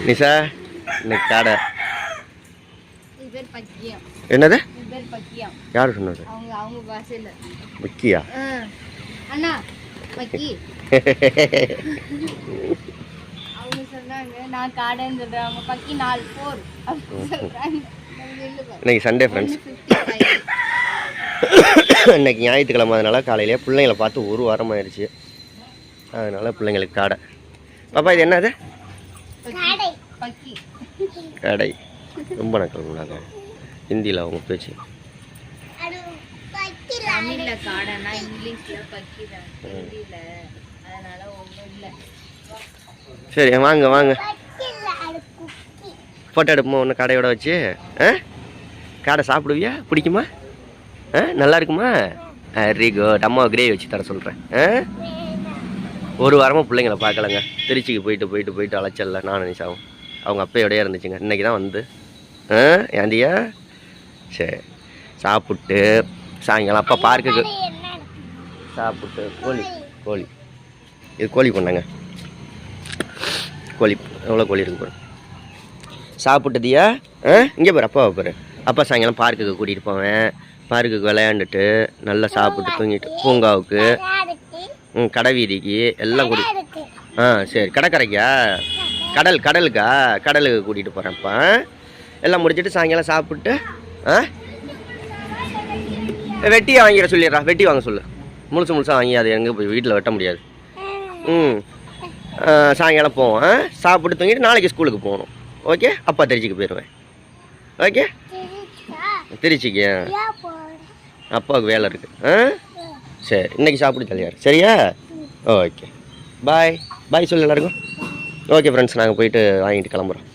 நிஷா இன்னைக்கு கடை என்னது யாரு சொன்னது? விக்கியா? அண்ணா மக்கி அவங்க சொன்னாங்க நான் காடைன்னு சொல்றேன், அவங்க பக்கி 4 4 சொல்றாங்க. இன்னைக்கு சண்டே ஃப்ரெண்ட்ஸ். இன்னைக்கு ஞாயிற்றுக்கிழமை, அதனால காலையிலே பிள்ளைங்களை பார்த்து ஒரு வாரம் ஆயிடுச்சு. அதனால பிள்ளைங்களுக்கு காடை. பாப்பா இது என்னது? கடை. ரொம்ப நக்கல் ஹிந்தியில் அவங்க பேச்சு. சரி வாங்க வாங்க ஃபோட்டோ எடுப்போம் ஒன்று கடையோட வச்சு. கடை சாப்பிடுவியா? பிடிக்குமா? நல்லா இருக்குமா? Very good. அம்மாவை கிரேவி வச்சு தர சொல்கிறேன். ஒரு வாரமாக பிள்ளைங்களை பார்க்கலங்க. திருச்சிக்கு போயிட்டு அழைச்சல்ல நானும் நிஷாவும். அவங்க அப்பையோடையே இருந்துச்சுங்க. இன்றைக்கி தான் வந்து ஏந்தியா சரி சாப்பிட்டு சாயங்காலம் அப்பா பார்க்குக்கு சாப்பிட்டு கோழி இது கோழி பண்ணாங்க. கோழி எவ்வளோ கோழி இருக்கு பாரு. சாப்பிட்டதியா? இங்கே பாரு அப்பாவை பாரு. அப்பா சாயங்காலம் பார்க்குக்கு கூட்டிகிட்டு போவேன். பார்க்குக்கு விளையாண்டுட்டு நல்லா சாப்பிட்டு தூங்கிட்டு பூங்காவுக்கு கடை வீதிக்கு எல்லாம் கூட்டி சரி கடற்கரைக்கா கடலுக்கா கடலுக்கு கூட்டிகிட்டு போகிறேன்ப்பா. எல்லாம் முடிச்சுட்டு சாயங்காலம் சாப்பிட்டு வெட்டியை வாங்கிட சொல்லிடுறா. வெட்டி வாங்க சொல்லு. முழுசாக வாங்கி அது எங்கே போய் வீட்டில் வெட்ட முடியாது. சாயங்காலம் போவோம். சாப்பிட்டு தூங்கிட்டு நாளைக்கு ஸ்கூலுக்கு போகணும். ஓகே அப்பா திருச்சிக்கு போயிடுவேன். ஓகே திருச்சிக்கு அப்பாவுக்கு வேலை இருக்குது. சரி இன்றைக்கி சாப்பிட்டு தலையாரு சரியா? ஓகே பாய் சொல்லு எல்லாருக்கும். ஓகே ஃப்ரெண்ட்ஸ் நாங்கள் போயிட்டு வாங்கிட்டு கிளம்புறோம்.